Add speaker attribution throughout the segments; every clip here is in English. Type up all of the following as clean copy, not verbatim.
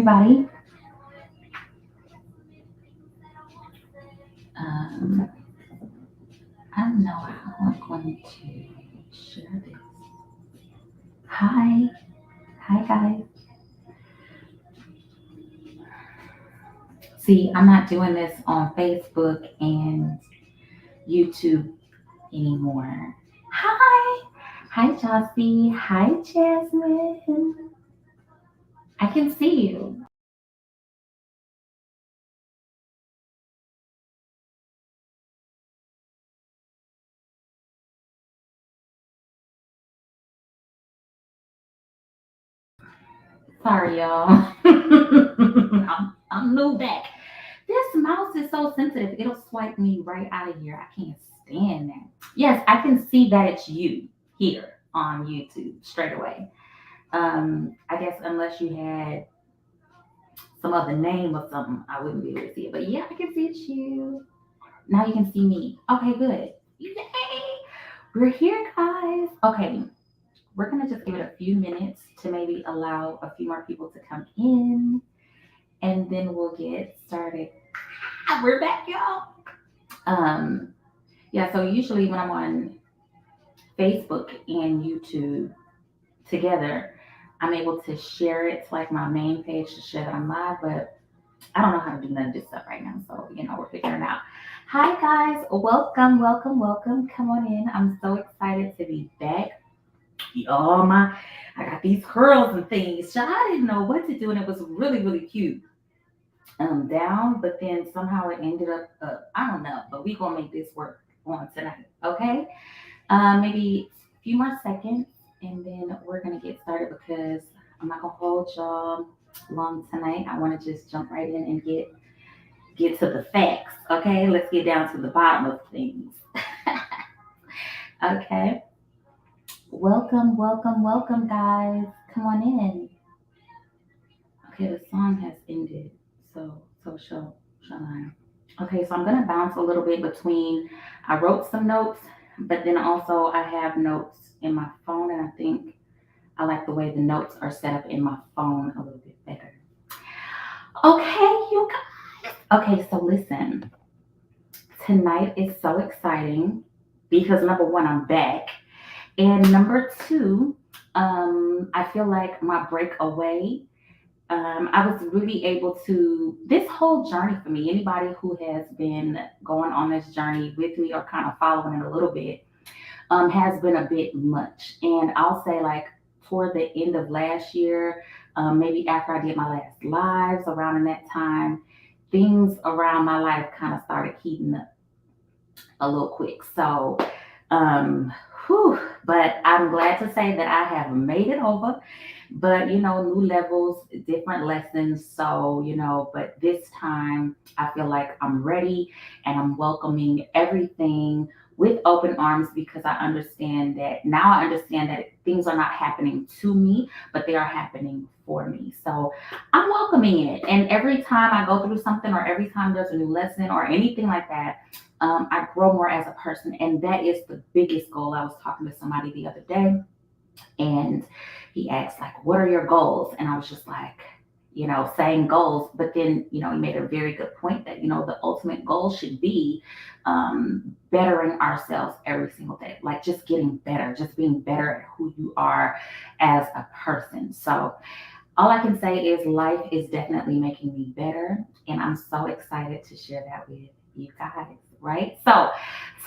Speaker 1: everybody. Um, I don't know how I'm going to share this. Hi, hi guys. See, I'm not doing this on Facebook and YouTube anymore. Hi, hi Jossie. Hi Jasmine. I can see you. Sorry, y'all. I'm new back. This mouse is so sensitive. It'll swipe me right out of here. I can't stand that. Yes, I can see that it's you here on YouTube straight away. I guess unless you had some other name or something, I wouldn't be able to see it. But yeah, I can see it's you. Now you can see me. Okay, good. Yay! We're here, guys. Okay, we're gonna just give it a few minutes to maybe allow a few more people to come in, and then we'll get started. We're back, y'all. Um, yeah. So usually when I'm on Facebook and YouTube together, I'm able to share it to like my main page to share that I'm live, but I don't know how to do none of this stuff right now. So, we're figuring it out. Hi guys, welcome, welcome, welcome. Come on in. I'm so excited to be back. Oh my, I got these curls and things. So I didn't know what to do, and it was really, really cute. Down, but then somehow it ended up up. I don't know, but we gonna make this work on tonight. Okay. Maybe a few more seconds, and then we're gonna get started because I'm not gonna hold y'all long tonight. I want to just jump right in and get to the facts. Okay, let's get down to the bottom of things. Okay, welcome, welcome, welcome, guys. Come on in. Okay, the song has ended, so shall I? Okay, so I'm gonna bounce a little bit between. I wrote some notes, but then also I have notes in my phone, and I think I like the way the notes are set up in my phone a little bit better. Okay, you guys. Okay, so listen. Tonight is so exciting because number one, I'm back. And number two, I feel like my breakaway, I was really able to, this whole journey for me, anybody who has been going on this journey with me or kind of following it a little bit, has been a bit much. And I'll say, like, toward the end of last year, maybe after I did my last lives around in that time, things around my life kind of started heating up a little quick. So, whew, but I'm glad to say that I have made it over. But new levels, different lessons. So, but this time I feel like I'm ready and I'm welcoming everything with open arms because I understand that things are not happening to me, but they are happening for me. So I'm welcoming it. And every time I go through something or every time there's a new lesson or anything like that, I grow more as a person. And that is the biggest goal. I was talking to somebody the other day, and he asked, like, what are your goals? And I was just like, saying goals. But then, he made a very good point that, the ultimate goal should be bettering ourselves every single day, like just getting better, just being better at who you are as a person. So, all I can say is life is definitely making me better. And I'm so excited to share that with you guys, right? So,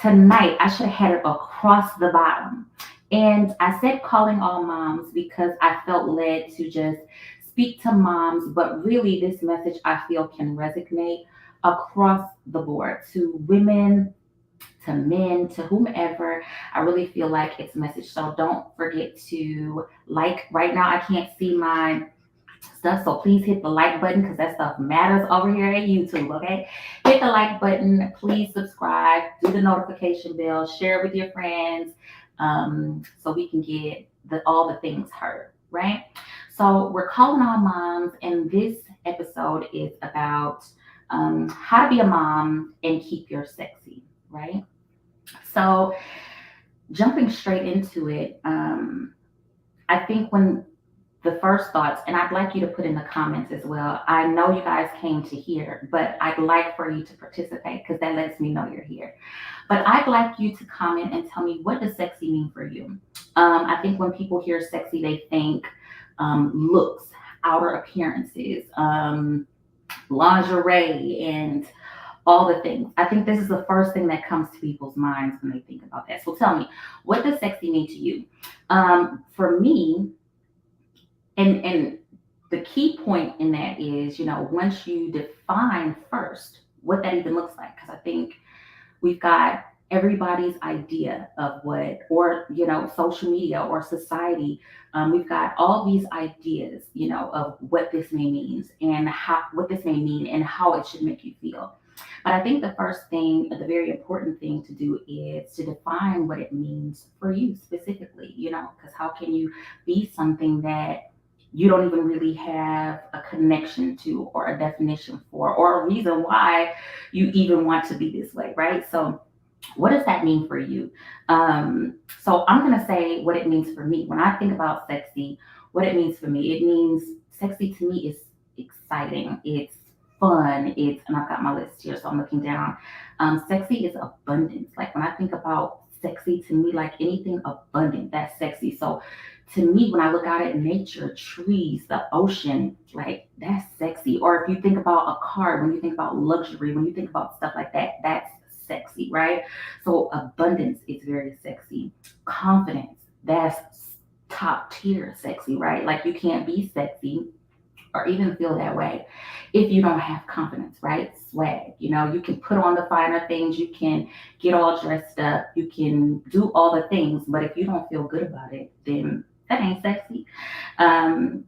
Speaker 1: tonight I should have had it across the bottom. And I said calling all moms because I felt led to just speak to moms, but really this message I feel can resonate across the board to women, to men, to whomever. I really feel like it's a message. So don't forget to like. Right now I can't see my stuff, so please hit the like button because that stuff matters over here at YouTube. Okay, hit the like button, please subscribe, do the notification bell, share it with your friends, so we can get all the things heard, right? So we're calling all moms, and this episode is about how to be a mom and keep your sexy, right? So jumping straight into it, I think when the first thoughts, and I'd like you to put in the comments as well. I know you guys came to hear, but I'd like for you to participate because that lets me know you're here. But I'd like you to comment and tell me, what does sexy mean for you? I think when people hear sexy, they think looks, outer appearances, lingerie, and all the things. I think this is the first thing that comes to people's minds when they think about that. So tell me, what does sexy mean to you? For me, and the key point in that is, once you define first what that even looks like, because I think we've got everybody's idea of what, or social media or society. We've got all these ideas, of what this may means and how what this may mean and how it should make you feel. But I think the first thing, the very important thing to do is to define what it means for you specifically, because how can you be something that you don't even really have a connection to or a definition for or a reason why you even want to be this way, right? So what does that mean for you? So I'm going to say what it means for me. When I think about sexy, what it means for me, it means sexy to me is exciting. It's fun. And I've got my list here, so I'm looking down. Sexy is abundance. Like when I think about sexy to me, like anything abundant, that's sexy. So to me, when I look out at nature, trees, the ocean, like that's sexy. Or if you think about a car, when you think about luxury, when you think about stuff like that, that's sexy, right? So abundance is very sexy. Confidence, that's top tier sexy, right? Like you can't be sexy or even feel that way if you don't have confidence, right? Swag. You can put on the finer things, you can get all dressed up, you can do all the things, but if you don't feel good about it, then that ain't sexy. Um,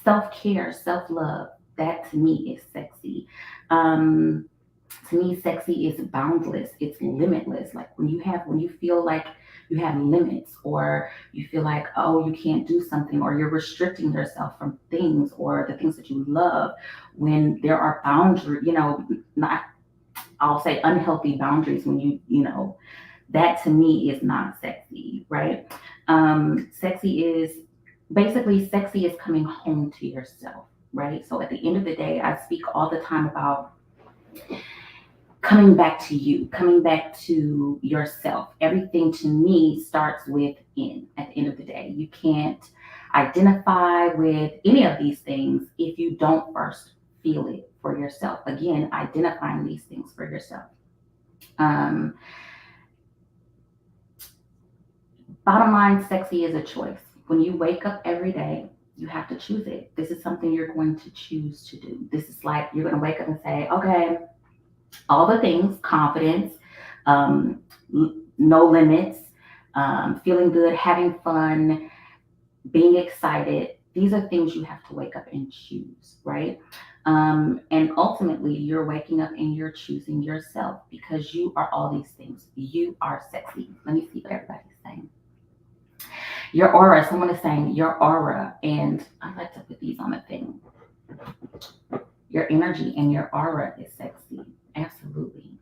Speaker 1: Self care, self love, that to me is sexy. Um, to me, sexy is boundless, it's limitless. Like when you feel like you have limits, or you feel like, oh, you can't do something, or you're restricting yourself from things or the things that you love, when there are boundaries, not, I'll say unhealthy boundaries, when that to me is not sexy, right? Sexy is Basically, sexy is coming home to yourself, right? So at the end of the day, I speak all the time about coming back to you, coming back to yourself. Everything to me starts with in at the end of the day. You can't identify with any of these things if you don't first feel it for yourself. Again, identifying these things for yourself. Um, Bottom line, sexy is a choice. When you wake up every day, you have to choose it. This is something you're going to choose to do. This is like you're going to wake up and say, okay, all the things, confidence, um, no limits, feeling good, having fun, being excited. These are things you have to wake up and choose, right? And ultimately, you're waking up and you're choosing yourself because you are all these things. You are sexy. Let me see what everybody's saying. Your aura, someone is saying your aura, and I like to put these on the thing. Your energy and your aura is sexy. Absolutely.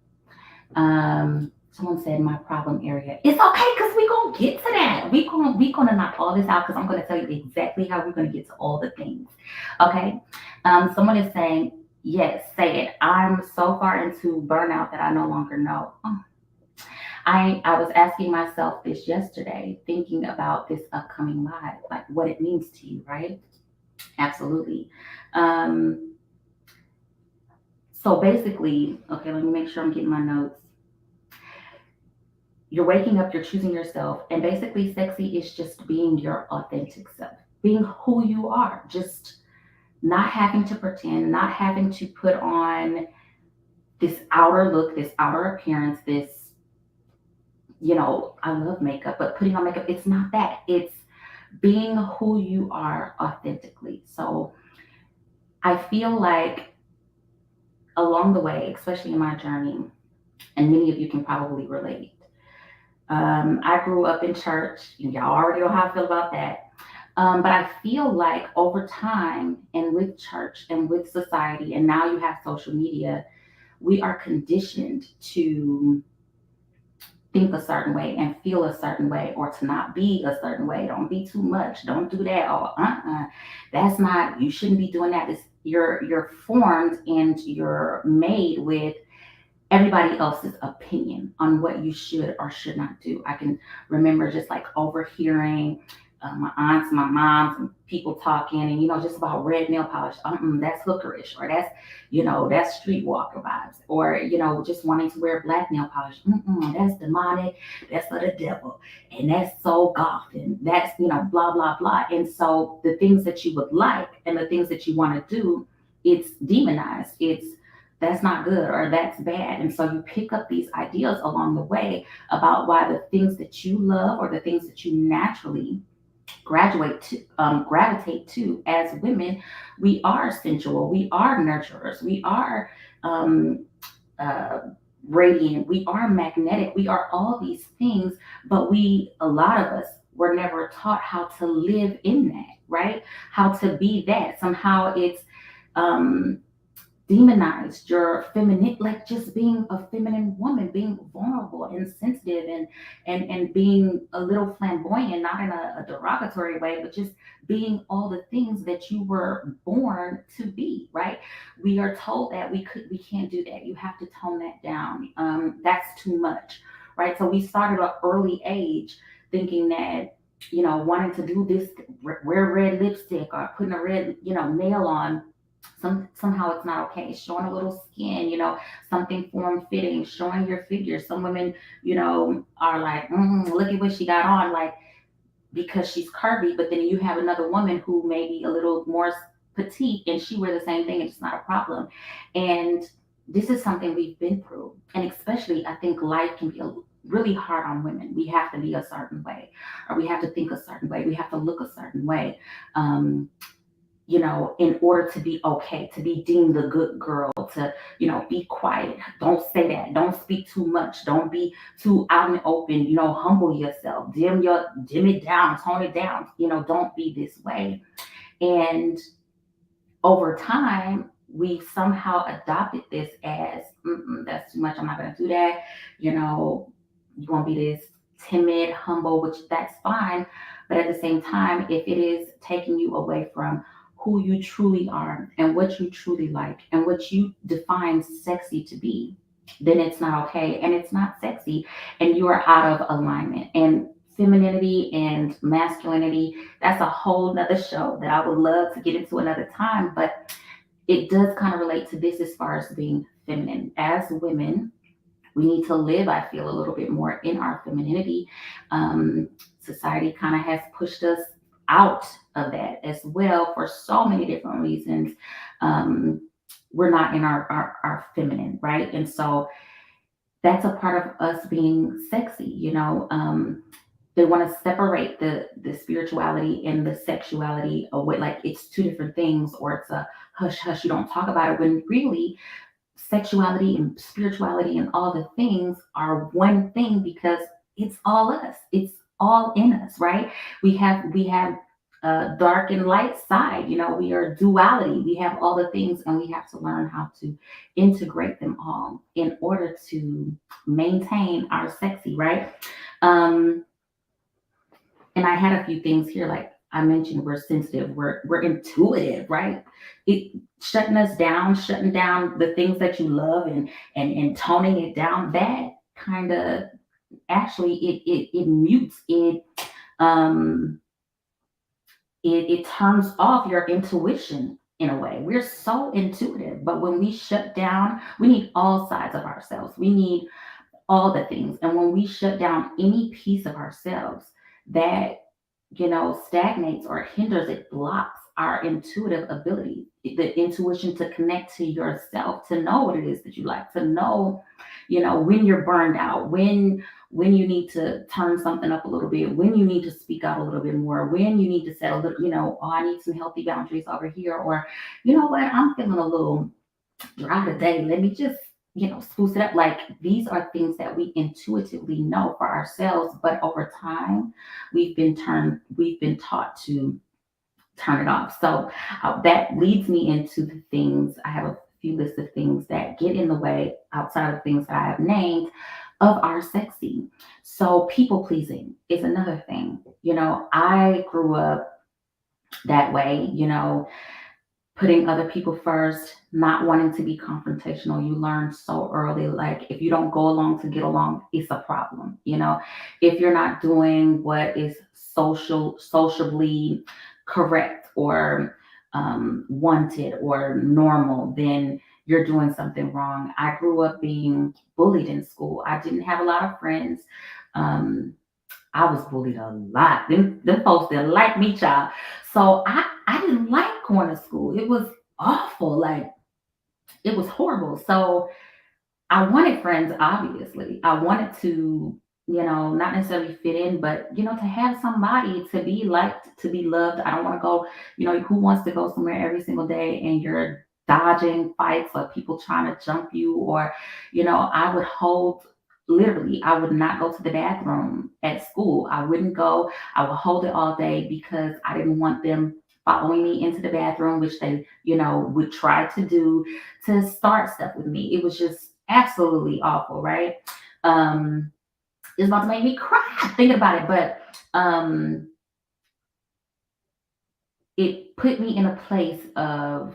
Speaker 1: Someone said my problem area. It's okay because we gonna get to that. We gonna knock all this out because I'm gonna tell you exactly how we're gonna get to all the things. Okay. Someone is saying, yes, say it. I'm so far into burnout that I no longer know. Oh, I was asking myself this yesterday, thinking about this upcoming live, like what it means to you, right? Absolutely. Um, so basically, okay, let me make sure I'm getting my notes. You're waking up, you're choosing yourself, and basically, sexy is just being your authentic self, being who you are, just not having to pretend, not having to put on this outer look, this outer appearance, this, I love makeup, but putting on makeup, it's not that. It's being who you are authentically. So I feel like along the way, especially in my journey, and many of you can probably relate. I grew up in church. Y'all already know how I feel about that. But I feel like over time and with church and with society, and now you have social media, we are conditioned to think a certain way and feel a certain way, or to not be a certain way. Don't be too much. Don't do that. Oh, that's not. You shouldn't be doing that. It's, you're formed and you're made with everybody else's opinion on what you should or should not do. I can remember just like overhearing my aunts, my moms, and people talking, and just about red nail polish. That's hookerish, or that's that's streetwalker vibes, or just wanting to wear black nail polish. That's demonic. That's for the devil, and that's so goth, and that's blah blah blah. And so the things that you would like and the things that you want to do, it's demonized. It's that's not good or that's bad. And so you pick up these ideas along the way about why the things that you love or the things that you naturally gravitate to as women, we are sensual, we are nurturers, we are um, uh, radiant, we are magnetic, we are all these things, but a lot of us, were never taught how to live in that, right? How to be that. Somehow it's um, demonized your feminine, like just being a feminine woman, being vulnerable and sensitive, and being a little flamboyant, not in a derogatory way, but just being all the things that you were born to be, right? We are told that we can't do that. You have to tone that down. That's too much, right? So we started at an early age thinking that wanting to do this, wear red lipstick or putting a red nail on, somehow it's not okay. Showing a little skin, something form fitting, showing your figure. Some women, are like, look at what she got on, like because she's curvy. But then you have another woman who may be a little more petite, and she wear the same thing, and it's not a problem. And this is something we've been through, and especially I think life can be really hard on women. We have to be a certain way, or we have to think a certain way. We have to look a certain way. Um, in order to be okay, to be deemed a good girl, to, be quiet. Don't say that. Don't speak too much. Don't be too out and open. Humble yourself. Dim it down, tone it down. Don't be this way. And over time, we somehow adopted this as that's too much. I'm not gonna do that. You want to be this timid, humble, which that's fine. But at the same time, if it is taking you away from who you truly are and what you truly like and what you define sexy to be, then it's not okay and it's not sexy, and you are out of alignment. And femininity and masculinity, that's a whole nother show that I would love to get into another time. But it does kind of relate to this as far as being feminine. As women, we need to live, I feel, a little bit more in our femininity. Society kind of has pushed us out of that as well for so many different reasons. We're not in our feminine, right? And so that's a part of us being sexy, they want to separate the spirituality and the sexuality away, like it's two different things, or it's a hush hush, you don't talk about it, when really sexuality and spirituality and all the things are one thing, because it's all us. It's all in us, right? We have dark and light side. We are duality. We have all the things, and we have to learn how to integrate them all in order to maintain our sexy, right? Um, and I had a few things here, like I mentioned, we're sensitive, we're intuitive, right? It shutting down the things that you love, and toning it down. That kind of actually it mutes it. Um, it turns off your intuition in a way. We're so intuitive, but when we shut down, we need all sides of ourselves. We need all the things. And when we shut down any piece of ourselves that, stagnates or hinders, it blocks our intuitive ability, the intuition to connect to yourself, to know what it is that you like, to know, when you're burned out, when you need to turn something up a little bit, when you need to speak out a little bit more, when you need to set a little, oh, I need some healthy boundaries over here, or you know what, I'm feeling a little dry today. Let me just, spruce it up. Like these are things that we intuitively know for ourselves, but over time, we've been taught to turn it off. So that leads me into the things. I have a few lists of things that get in the way outside of things that I have named. of our sexy. So people pleasing is another thing. I grew up that way, putting other people first, not wanting to be confrontational. You learn so early, like if you don't go along to get along, it's a problem. If you're not doing what is sociably correct or wanted or normal, then you're doing something wrong. I grew up being bullied in school. I didn't have a lot of friends. Um, I was bullied a lot. Them folks didn't like me, child. So I didn't like going to school. It was awful. Like it was horrible. So I wanted friends, obviously. I wanted to, not necessarily fit in, but to have somebody to be liked, to be loved. I don't want to go, who wants to go somewhere every single day and you're dodging fights or people trying to jump you or, I would hold literally, I would not go to the bathroom at school. I wouldn't go. I would hold it all day because I didn't want them following me into the bathroom, which they, would try to do to start stuff with me. It was just absolutely awful, right? Um, it's about to make me cry thinking about it, but it put me in a place of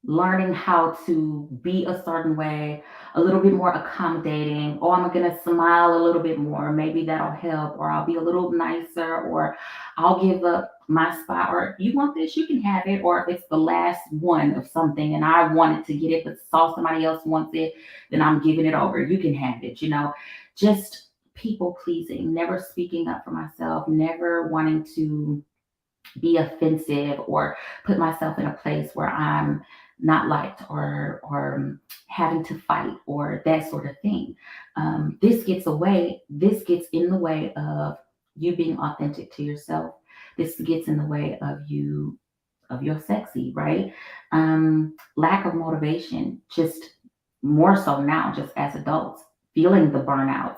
Speaker 1: learning how to be a certain way, a little bit more accommodating, or I'm gonna smile a little bit more. Maybe that'll help, or I'll be a little nicer, or I'll give up my spot, or you want this, you can have it, or if it's the last one of something and I wanted to get it, but saw somebody else wants it, then I'm giving it over. You can have it, just people pleasing, never speaking up for myself, never wanting to be offensive or put myself in a place where I'm not liked or having to fight or that sort of thing. This gets in the way of you being authentic to yourself. This gets in the way of you of your sexy, right? Lack of motivation, just more so now, just as adults, feeling the burnouts,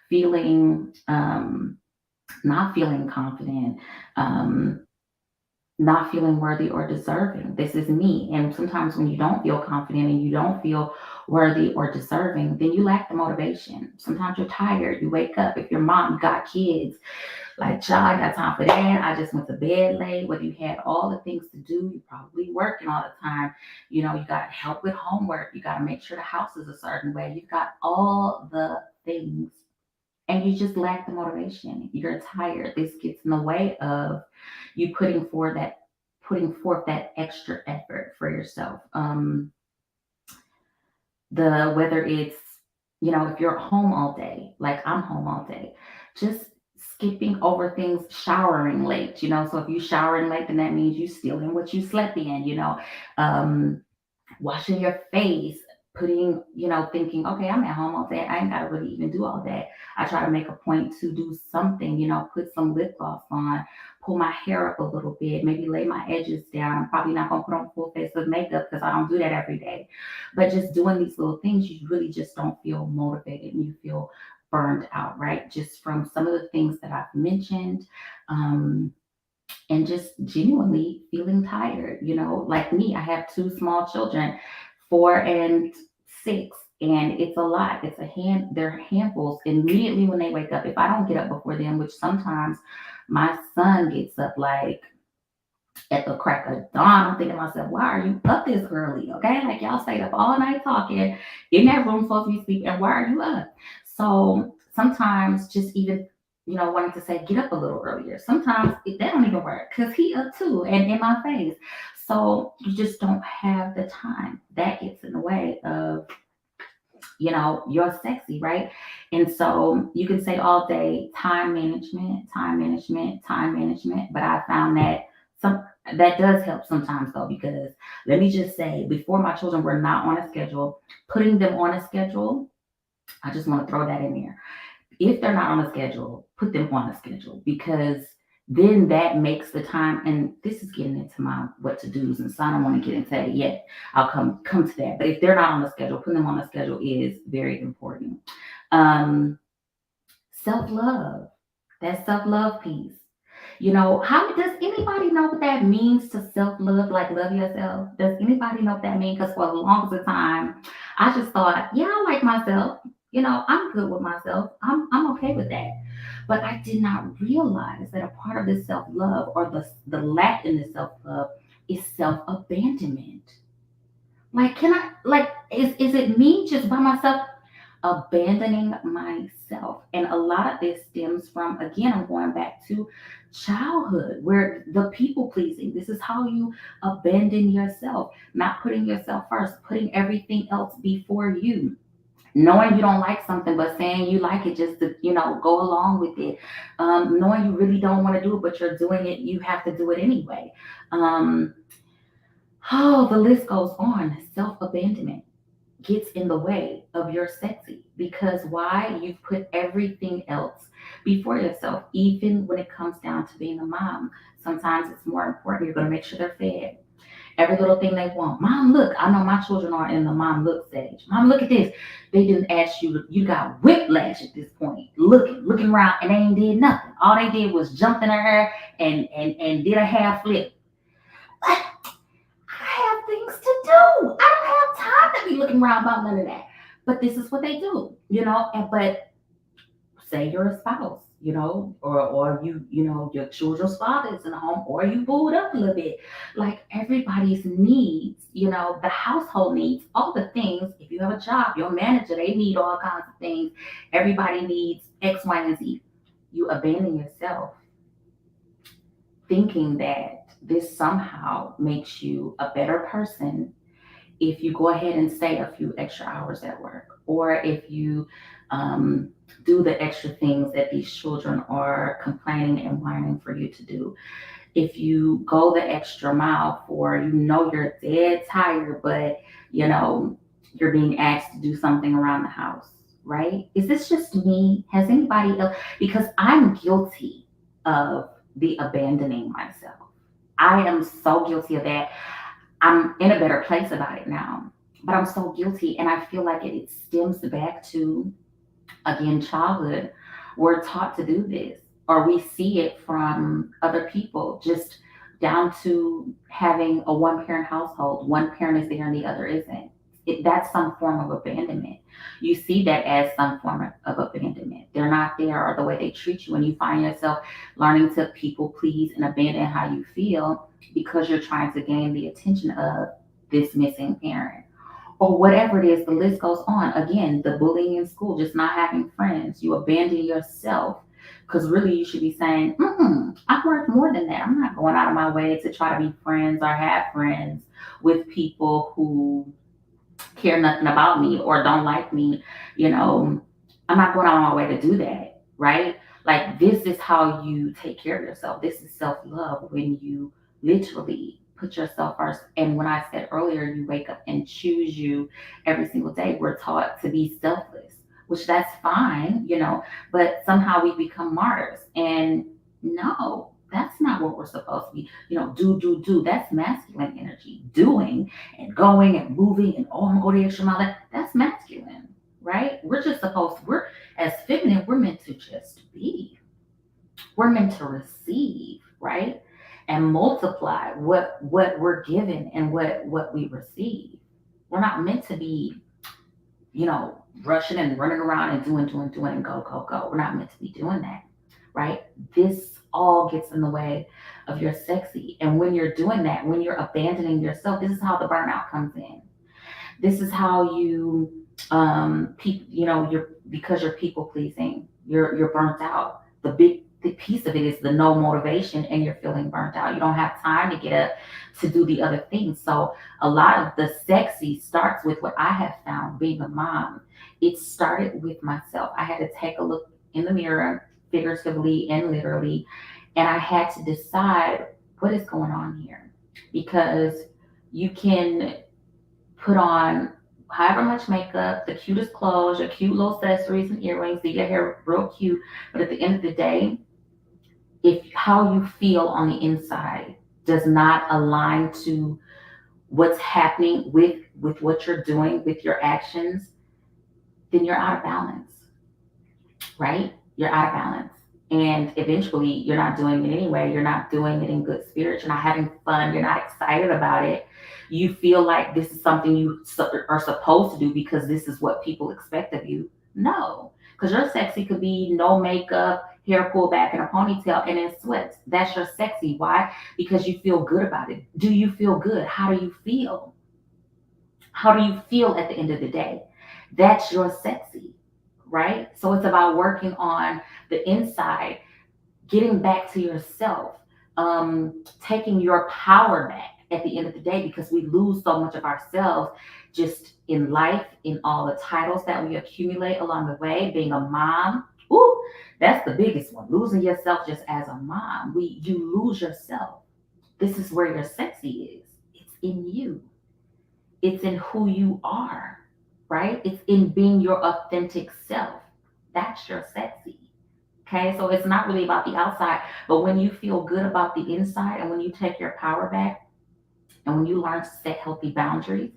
Speaker 1: feeling not feeling confident, um, not feeling worthy or deserving. This is me. And sometimes when you don't feel confident and you don't feel worthy or deserving, then you lack the motivation. Sometimes you're tired. You wake up. If your mom, you got kids, like, child, I got time for that. I just went to bed late. Whether you had all the things to do, you're probably working all the time. You got help with homework. You got to make sure the house is a certain way. You've got all the things and you just lack the motivation. You're tired. This gets in the way of you putting forth that extra effort for yourself. The whether it's if you're home all day, like I'm home all day, just skipping over things, showering late. So if you showering late, then that means you still in what you slept in. Um, washing your face, thinking, okay, I'm at home all day. I ain't got to really even do all that. I try to make a point to do something, put some lip gloss on, pull my hair up a little bit, maybe lay my edges down. I'm probably not going to put on full face of makeup because I don't do that every day. But just doing these little things, you really just don't feel motivated and you feel burned out, right? Just from some of the things that I've mentioned. And just genuinely feeling tired. Like me, I have two small children, 4 and 6, and it's a lot. They're handfuls immediately when they wake up. If I don't get up before them, which sometimes my son gets up like at the crack of dawn, I'm thinking to myself, why are you up this early? Okay, like y'all stayed up all night talking in that room supposed to be sleeping, and why are you up? So sometimes just even wanting to say get up a little earlier. Sometimes that don't even work because he up too and in my face. So you just don't have the time. That gets in the way of you're sexy, right? And so you can say all day time management, time management, time management, but I found that some that does help sometimes though, because let me just say, before my children were not on a schedule, putting them on a schedule, I just want to throw that in there. If they're not on a schedule, put them on a schedule because then that makes the time. And this is getting into my what to do's, and so I don't want to get into that yet. I'll come to that. But if they're not on the schedule, putting them on the schedule is very important. Um, Self love, that self love piece. How does anybody know what that means to self love? Like love yourself. Does anybody know what that means? Because for the longest of time, I just thought, yeah, I like myself. I'm good with myself. I'm okay with that. But I did not realize that a part of this self love, or the lack in the self love, is self abandonment. Like, can I, like, is it me just by myself abandoning myself? And a lot of this stems from, again, I'm going back to childhood, where the people pleasing. This is how you abandon yourself, not putting yourself first, putting everything else before you. Knowing you don't like something, but saying you like it just to, go along with it. Knowing you really don't want to do it, but you're doing it, you have to do it anyway. Um, oh, the list goes on. Self abandonment gets in the way of your sexy, because why? You've put everything else before yourself, even when it comes down to being a mom. Sometimes it's more important. You're going to make sure they're fed. Every little thing they want. Mom, look. I know my children are in the mom look stage. Mom, look at this. They didn't ask you. You got whiplash at this point. Looking around, and they ain't did nothing. All they did was jump in her hair and did a half flip. Like, I have things to do. I don't have time to be looking around about none of that. But this is what they do, but say you're a spouse, or your children's father is in the home, or you booed up a little bit. Like, everybody's needs, the household needs, all the things. If you have a job, your manager, they need all kinds of things. Everybody needs X, Y, and Z. You abandon yourself, thinking that this somehow makes you a better person if you go ahead and stay a few extra hours at work, or if you um, do the extra things that these children are complaining and whining for you to do. If you go the extra mile for, you're dead tired, but you're being asked to do something around the house, right? Is this just me? Has anybody else? Because I'm guilty of the abandoning myself. I am so guilty of that. I'm in a better place about it now, but I'm so guilty. And I feel like it stems back to, again, childhood. We're taught to do this, or we see it from other people, just down to having a one parent household. One parent is there and the other isn't. That's some form of abandonment. You see that as some form of abandonment. They're not there, or the way they treat you, when you find yourself learning to people please and abandon how you feel because you're trying to gain the attention of this missing parent, or whatever it is. The list goes on. Again, the bullying in school, just not having friends. You abandon yourself, because really you should be saying, I'm worth more than that. I'm not going out of my way to try to be friends or have friends with people who care nothing about me or don't like me. You know, I'm not going out of my way to do that, right? Like, this is how you take care of yourself. This is self love, when you literally put yourself first. And when I said earlier, you wake up and choose you every single day, we're taught to be selfless, which that's fine, but somehow we become martyrs. And no, that's not what we're supposed to be. Do. That's masculine energy. Doing and going and moving and, oh, I'm gonna go the extra mile. That's masculine, right? We're as feminine, we're meant to just be. We're meant to receive, right? And multiply what we're given and what we receive. We're not meant to be, rushing and running around and doing and go. We're not meant to be doing that, right? This all gets in the way of your sexy. And when you're doing that, when you're abandoning yourself, this is how the burnout comes in. This is how you're, because you're people pleasing, you're burnt out. The piece of it is the no motivation, and you're feeling burnt out. You don't have time to get up to do the other things. So a lot of the sexy starts with what I have found being a mom. It started with myself. I had to take a look in the mirror, figuratively and literally, and I had to decide what is going on here. Because you can put on however much makeup, the cutest clothes, your cute little accessories and earrings, do your hair real cute. But at the end of the day, if how you feel on the inside does not align to what's happening with what you're doing, with your actions, then you're out of balance, right? You're out of balance. And eventually you're not doing it anyway. You're not doing it in good spirits. You're not having fun. You're not excited about it. You feel like this is something you are supposed to do because this is what people expect of you. No, because your sexy could be no makeup, hair pulled back in a ponytail, and in sweats. That's your sexy. Why? Because you feel good about it. Do you feel good? How do you feel? How do you feel at the end of the day? That's your sexy, right? So it's about working on the inside, getting back to yourself, taking your power back at the end of the day, because we lose so much of ourselves just in life, in all the titles that we accumulate along the way, being a mom. Ooh, that's the biggest one. Losing yourself just as a mom. You lose yourself. This is where your sexy is. It's in you. It's in who you are, right? It's in being your authentic self. That's your sexy. Okay, so it's not really about the outside, but when you feel good about the inside and when you take your power back and when you learn to set healthy boundaries,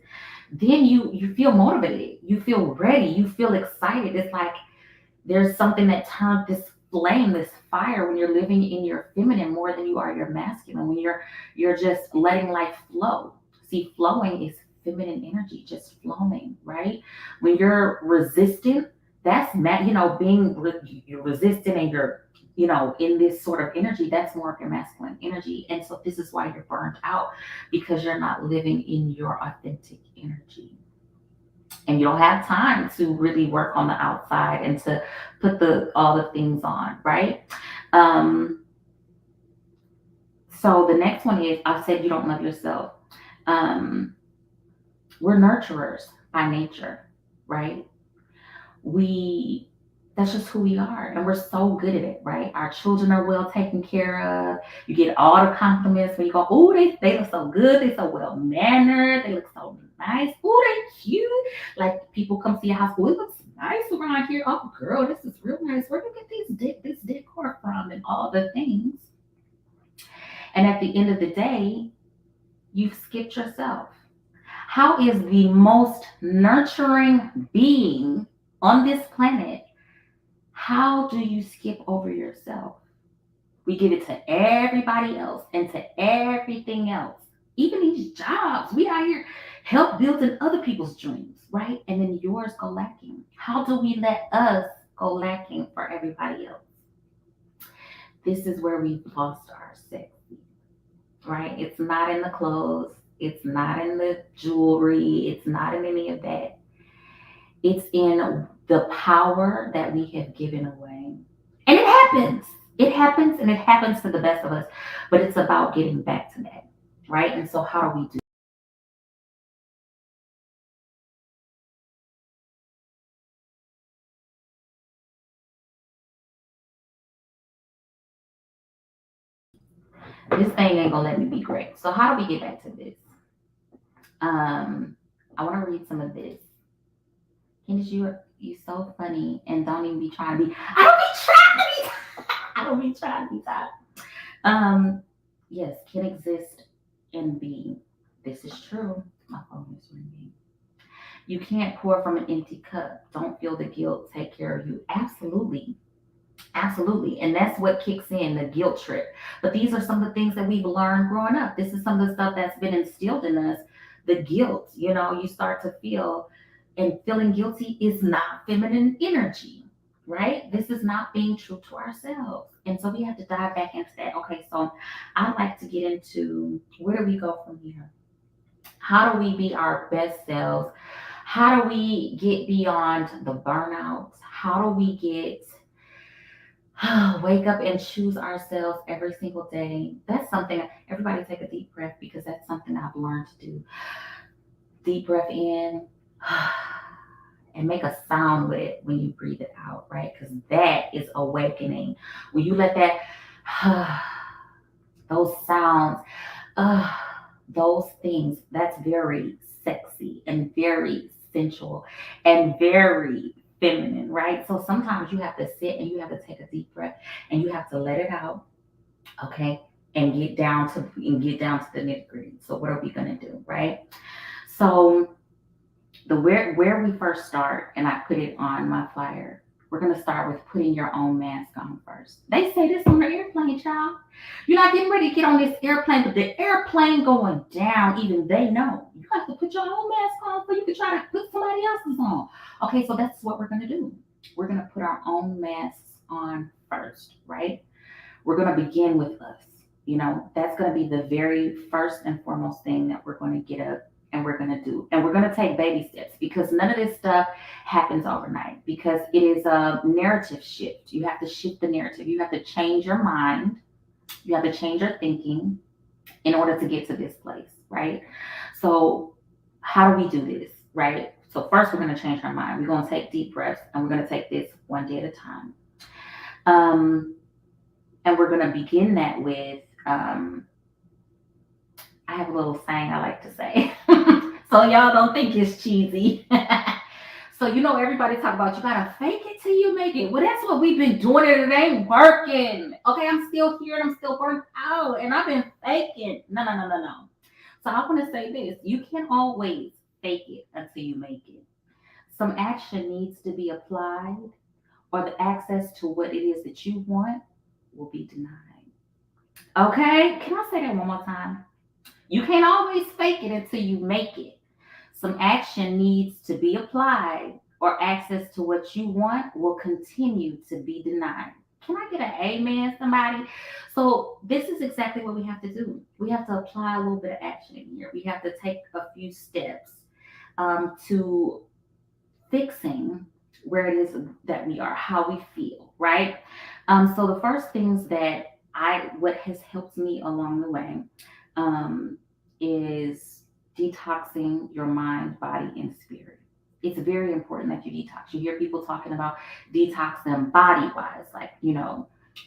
Speaker 1: then you feel motivated, you feel ready, you feel excited. It's like there's something that turns this flame, this fire, when you're living in your feminine more than you are your masculine, when you're just letting life flow. See, flowing is feminine energy, just flowing, right? When you're resistant, that's you're resistant and you're in this sort of energy, that's more of your masculine energy. And so this is why you're burnt out, because you're not living in your authentic energy, and you don't have time to really work on the outside and to put the all the things on, right? um so the next one is, I said you don't love yourself. um we're nurturers by nature, right? we That's just who we are, and we're so good at it, right? Our children are well taken care of. You get all the compliments when you go, oh, they look so good, they so well mannered, they look so nice, oh, they cute. Like, people come see your house, oh, it looks nice around here, oh girl, this is real nice, where do you get this decor from, and all the things. And at the end of the day, you've skipped yourself. How is the most nurturing being on this planet, how do you skip over yourself? We give it to everybody else and to everything else. Even these jobs, we out here help building other people's dreams, right? And then yours go lacking. How do we let us go lacking for everybody else? This is where we've lost our sexy, right? It's not in the clothes, it's not in the jewelry, it's not in any of that. It's in the power that we have given away. And it happens. It happens, and it happens to the best of us. But it's about getting back to that, right? And so how do we do this? Thing ain't gonna let me be great. So how do we get back to this? Um, I want to read some of this. Candace, you so funny, and don't even be trying to be. I don't be trying to be. I don't be trying to be tired. Um, yes, can exist and be. This is true. My phone is ringing. You can't pour from an empty cup. Don't feel the guilt. Take care of you. Absolutely. Absolutely. And that's what kicks in, the guilt trip. But these are some of the things that we've learned growing up. This is some of the stuff that's been instilled in us. The guilt, you start to feel, and feeling guilty is not feminine energy, right? This is not being true to ourselves. And so we have to dive back into that. Okay, so I'd like to get into, where do we go from here? How do we be our best selves? How do we get beyond the burnouts? How do we get wake up and choose ourselves every single day? That's something, everybody take a deep breath, because that's something I've learned to do. Deep breath in and make a sound with it when you breathe it out, right? Because that is awakening. When you let that, those sounds, uh, those things, that's very sexy and very sensual and very feminine, right? So sometimes you have to sit and you have to take a deep breath and you have to let it out, okay? And get down to the nitty gritty. So what are we gonna do, right? So the where we first start, and I put it on my flyer. We're gonna start with putting your own mask on first. They say this on the airplane, child. You're not getting ready to get on this airplane, but the airplane going down, even they know. You have to put your own mask on so you can try to put somebody else's on. Okay, so that's what we're gonna do. we're going to put our own masks on first, right? We're going to begin with us. That's going to be the very first and foremost thing that we're going to get up and we're going to do. And we're going to take baby steps because none of this stuff happens overnight because it is a narrative shift. You have to shift the narrative. You have to change your mind. You have to change your thinking in order to get to this place, right? So, how do we do this, right? So, first, we're going to change our mind. We're going to take deep breaths and we're going to take this one day at a time. Um, and we're going to begin that with I have a little saying I like to say. So, y'all don't think it's cheesy. So everybody talk about you gotta fake it till you make it. Well, that's what we've been doing and it ain't working. Okay, I'm still here and I'm still burnt out and I've been faking. No, no, no, no, no. So I want to say this: you can always fake it until you make it. Some action needs to be applied, or the access to what it is that you want will be denied. Okay, can I say that one more time? You can't always fake it until you make it. Some action needs to be applied, or access to what you want will continue to be denied. Can I get an amen, somebody? So, this is exactly what we have to do. We have to apply a little bit of action in here. We have to take a few steps to fixing where it is that we are, how we feel, right? So, the first things that what has helped me along the way um, is detoxing your mind, body, and spirit. It's very important that you detox. You hear people talking about detox them body wise, like,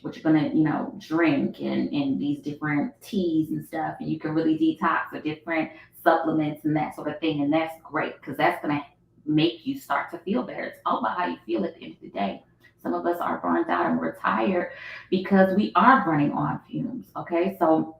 Speaker 1: what you're gonna, drink and these different teas and stuff, and you can really detox with different supplements and that sort of thing. And that's great because that's gonna make you start to feel better. It's all about how you feel at the end of the day. Some of us are burnt out and we're tired because we are running on fumes. Okay, so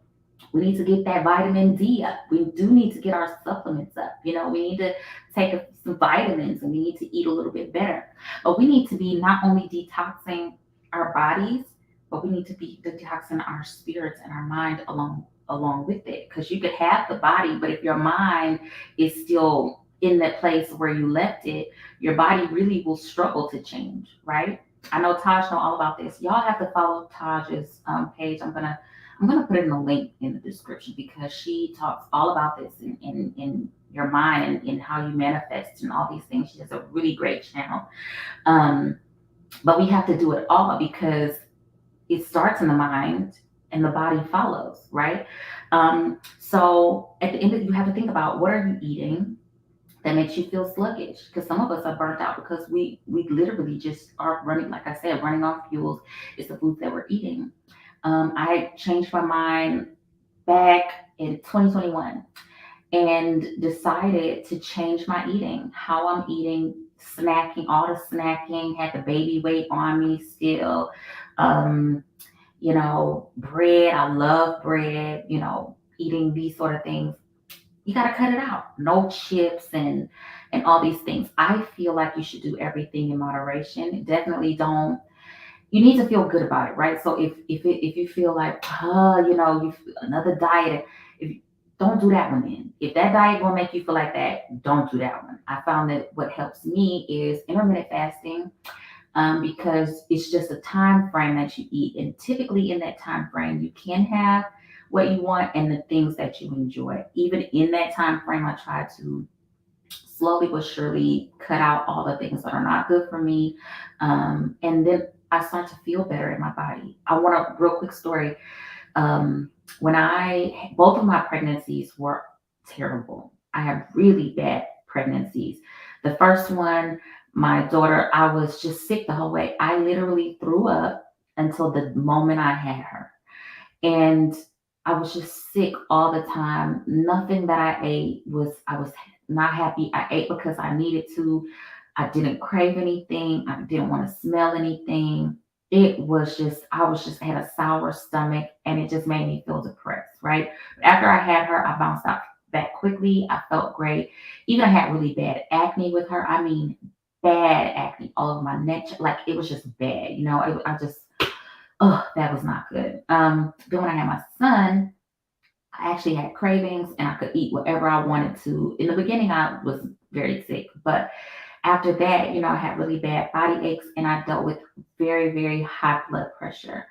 Speaker 1: we need to get that vitamin D up. We do need to get our supplements up. We need to take some vitamins and we need to eat a little bit better. But we need to be not only detoxing our bodies, but we need to be detoxing our spirits and our mind along with it. Because you could have the body, but if your mind is still in that place where you left it, your body really will struggle to change, right? I know Taj know all about this. Y'all have to follow Taj's page. I'm gonna put in a link in the description because she talks all about this in your mind and how you manifest and all these things. She has a really great channel. Um, but we have to do it all because it starts in the mind and the body follows, right? So at the end of you have to think about what are you eating that makes you feel sluggish because some of us are burnt out because we literally just are running, like I said, running off fuels. It's the foods that we're eating. I changed my mind back in 2021 and decided to change my eating, how I'm eating, snacking, all the snacking, had the baby weight on me still. Um, bread, I love bread, eating these sort of things. You got to cut it out. No chips and all these things. I feel like you should do everything in moderation. Definitely don't you need to feel good about it, right? So if you feel like, another diet, if don't do that one then. If that diet will make you feel like that, don't do that one. I found that what helps me is intermittent fasting, because it's just a time frame that you eat, and typically in that time frame, you can have what you want and the things that you enjoy. Even in that time frame, I try to slowly but surely cut out all the things that are not good for me. And then I start to feel better in my body. I want a real quick story. When both of my pregnancies were terrible. I had really bad pregnancies. The first one, my daughter, I was just sick the whole way. I literally threw up until the moment I had her. And I was just sick all the time. Nothing that I ate I was not happy. I ate because I needed to. I didn't crave anything. I didn't want to smell anything. It was just, I was just had a sour stomach and it just made me feel depressed, right? But after I had her, I bounced out back quickly. I felt great. Even I had really bad acne with her. I mean, bad acne all over my neck. Like it was just bad. I just, oh, that was not good. Then when I had my son, I actually had cravings and I could eat whatever I wanted to. In the beginning, I was very sick, but After that, I had really bad body aches and I dealt with very, very high blood pressure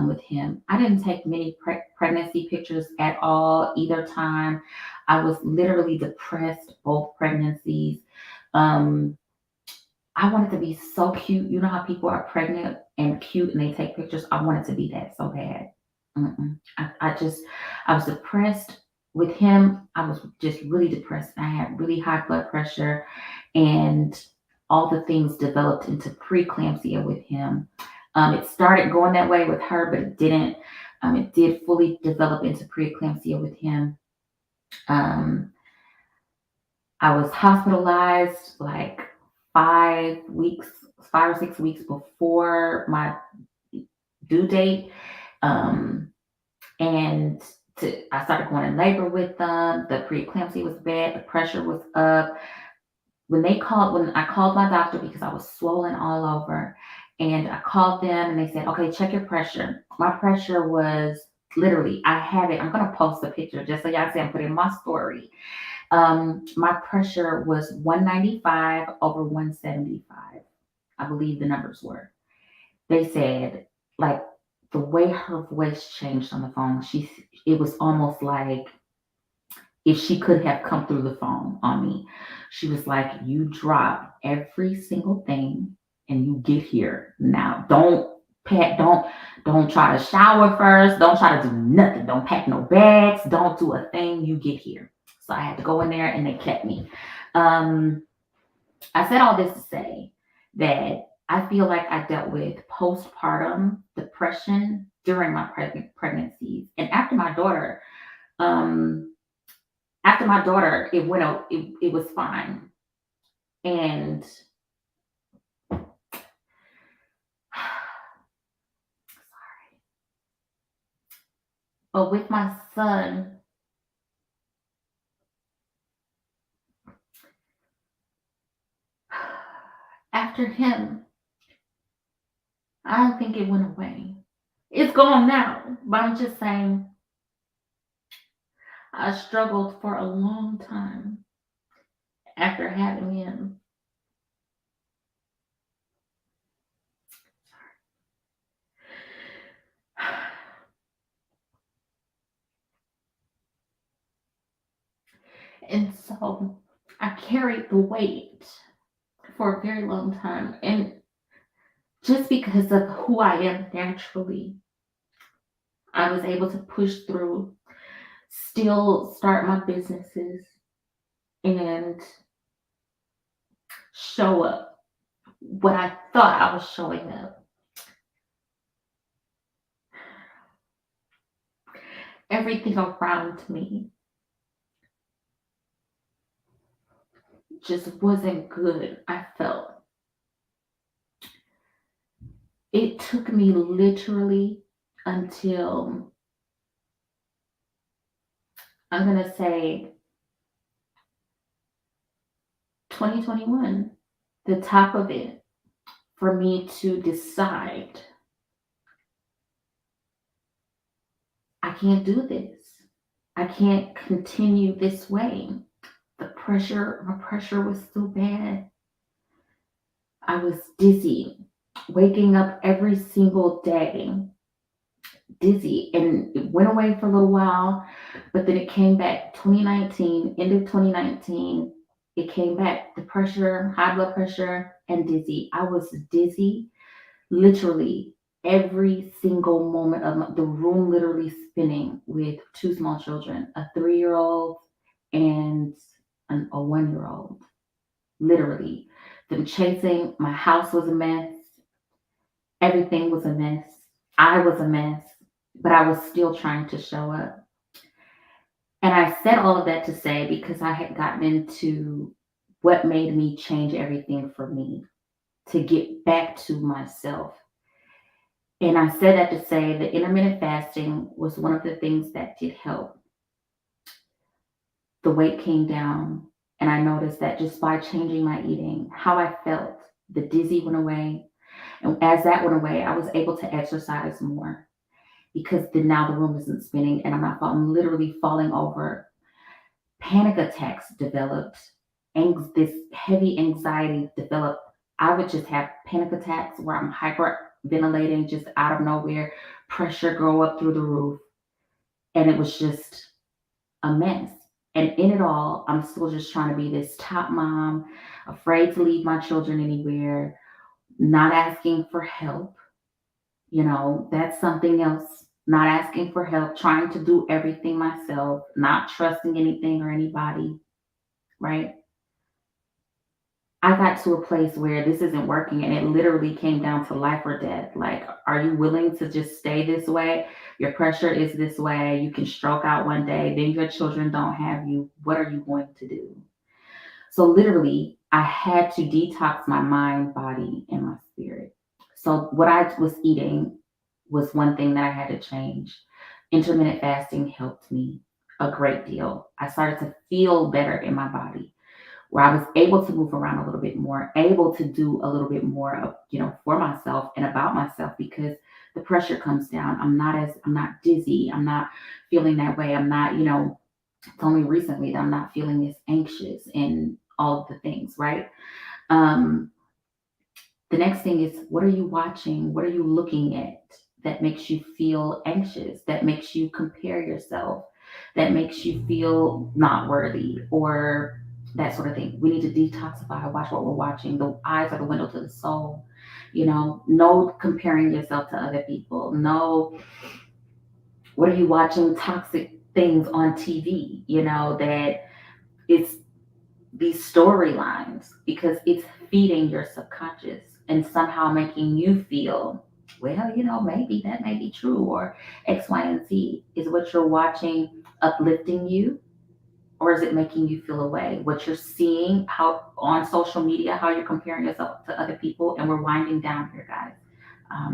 Speaker 1: with him. I didn't take many pregnancy pictures at all either time. I was literally depressed both pregnancies. Um, I wanted to be so cute. You know how people are pregnant and cute and they take pictures? I wanted to be that so bad. I was depressed with him. I was just really depressed. I had really high blood pressure and all the things developed into preeclampsia with him. It started going that way with her, but it didn't. It did fully develop into preeclampsia with him. Um, I was hospitalized like 5 weeks, 5 or 6 weeks before my due date. Um, and I started going in labor with them. The preeclampsia was bad. The pressure was up. When I called my doctor because I was swollen all over, and I called them and they said, okay, check your pressure. My pressure was literally, I have it. I'm going to post a picture just so y'all see. I'm putting my story. My pressure was 195 over 175. I believe the numbers were. They said, like, the way her voice changed on the phone, it was almost like if she could have come through the phone on me. She was like, you drop every single thing and you get here now. Don't try to shower first. Don't try to do nothing. Don't pack no bags. Don't do a thing. You get here. So I had to go in there and they kept me. Um, I said all this to say that I feel like I dealt with postpartum depression during my pregnancies and um, after my daughter, it went out. It was fine, and but with my son, after him, I don't think it went away. It's gone now, but I'm just saying I struggled for a long time after having him. And so I carried the weight for a very long time. And just because of who I am naturally, I was able to push through, still start my businesses, and show up what I thought I was showing up. Everything around me just wasn't good, I felt. It took me literally until, I'm going to say, 2021, the top of it, for me to decide I can't do this. I can't continue this way. My pressure was so bad. I was dizzy, waking up every single day, dizzy, and it went away for a little while, but then it came back 2019, end of 2019, it came back. The pressure, high blood pressure, and dizzy. I was dizzy literally every single moment of the room literally spinning with two small children, a 3-year old and a 1-year old. Literally. Them chasing, my house was a mess. Everything was a mess. I was a mess, but I was still trying to show up. And I said all of that to say because I had gotten into what made me change everything for me to get back to myself. And I said that to say that intermittent fasting was one of the things that did help. The weight came down, and I noticed that just by changing my eating, how I felt, the dizzy went away. And as that went away, I was able to exercise more because then now the room isn't spinning and I'm literally falling over. Panic attacks developed this heavy anxiety developed. I would just have panic attacks where I'm hyperventilating just out of nowhere, pressure go up through the roof, and it was just a mess. And in it all, I'm still just trying to be this top mom, afraid to leave my children anywhere, not asking for help. That's something else. Not asking for help, trying to do everything myself, not trusting anything or anybody, right? I got to a place where this isn't working and it literally came down to life or death. Like, are you willing to just stay this way? Your pressure is this way. You can stroke out one day, then your children don't have you. What are you going to do? So, literally, I had to detox my mind, body, and my spirit. So, what I was eating was one thing that I had to change. Intermittent fasting helped me a great deal. I started to feel better in my body where I was able to move around a little bit more, able to do a little bit more of, for myself and about myself because the pressure comes down. I'm not dizzy. I'm not feeling that way. I'm not, it's only recently that I'm not feeling as anxious and all of the things, right? Um, the next thing is what are you watching? What are you looking at that makes you feel anxious, that makes you compare yourself, that makes you feel not worthy or that sort of thing. We need to detoxify, watch what we're watching. The eyes are the window to the soul. No comparing yourself to other people. No, what are you watching? Toxic things on TV, that it's these storylines because it's feeding your subconscious and somehow making you feel, well, maybe that may be true or X, Y, and Z. Is what you're watching uplifting you or is it making you feel away? What you're seeing how on social media, how you're comparing yourself to other people, and we're winding down here, guys,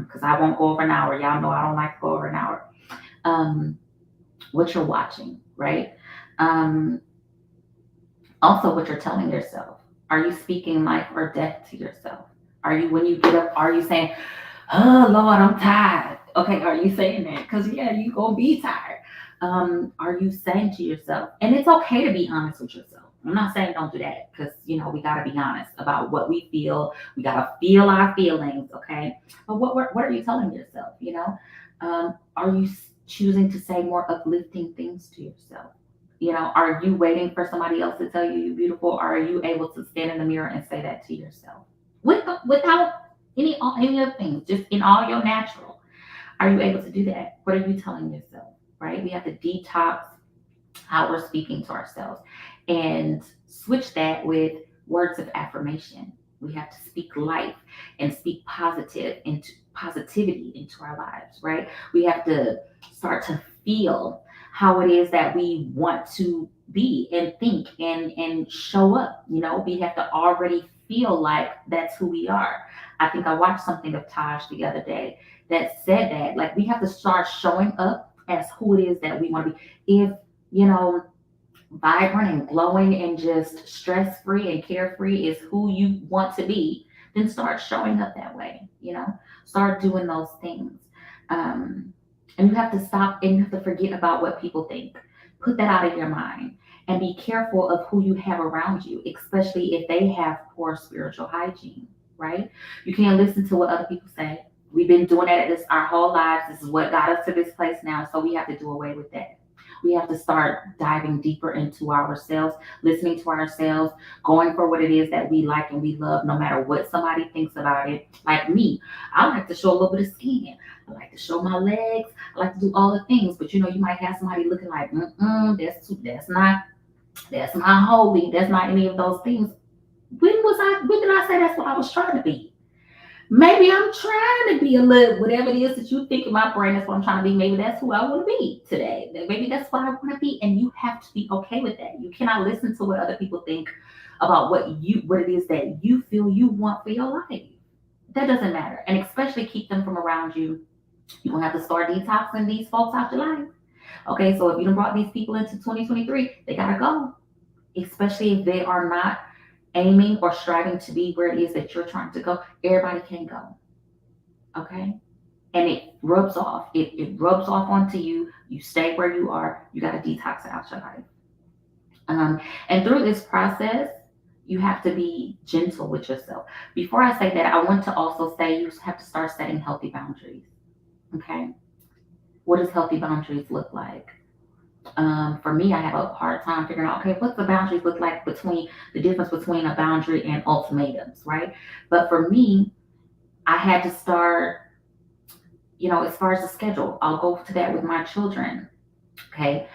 Speaker 1: because I won't go over an hour. Y'all know I don't like to go over an hour. Um, what you're watching, right? Um, Also, what you're telling yourself. Are you speaking life or death to yourself? Are you, when you get up, are you saying, oh, Lord, I'm tired? Okay, are you saying that? Because, yeah, you going to be tired. Are you saying to yourself, and it's okay to be honest with yourself. I'm not saying don't do that because, we got to be honest about what we feel. We got to feel our feelings, okay? But what are you telling yourself, are you choosing to say more uplifting things to yourself? Are you waiting for somebody else to tell you you're beautiful? Or are you able to stand in the mirror and say that to yourself without any other things, just in all your natural? Are you able to do that? What are you telling yourself? Right? We have to detox how we're speaking to ourselves and switch that with words of affirmation. We have to speak life and speak positivity into our lives, right? We have to start to feel how it is that we want to be and think and show up. We have to already feel like that's who we are. I think I watched something of Taj the other day that said that like we have to start showing up as who it is that we want to be. If you know vibrant and glowing and just stress free and carefree is who you want to be, then start showing up that way. Start doing those things. Um, and you have to stop and you have to forget about what people think. Put that out of your mind and be careful of who you have around you, especially if they have poor spiritual hygiene, right? You can't listen to what other people say. We've been doing that this our whole lives. This is what got us to this place now. So we have to do away with that. We have to start diving deeper into ourselves, listening to ourselves, going for what it is that we like and we love, no matter what somebody thinks about it. Like me, I like to show a little bit of skin. I like to show my legs. I like to do all the things. But you might have somebody looking like, that's not holy. That's not any of those things. When did I say that's what I was trying to be? Maybe I'm trying to be a little whatever it is that you think in my brain. That's what I'm trying to be. Maybe that's who I want to be today. Maybe that's what I want to be, and you have to be okay with that. You cannot listen to what other people think about what it is that you feel you want for your life. That doesn't matter, and especially keep them from around you. You will have to start detoxing these folks out your life. Okay, so if you done brought these people into 2023, they gotta go, especially if they are not aiming or striving to be where it is that you're trying to go. Everybody can go. Okay. And it rubs off. It rubs off onto you. You stay where you are. You got to detox it out your life. And through this process, you have to be gentle with yourself. Before I say that, I want to also say you have to start setting healthy boundaries. Okay. What does healthy boundaries look like? For me, I have a hard time figuring out, okay, what's the boundaries look like between the difference between a boundary and ultimatums, right? But for me, I had to start, as far as the schedule, I'll go to that with my children. Okay.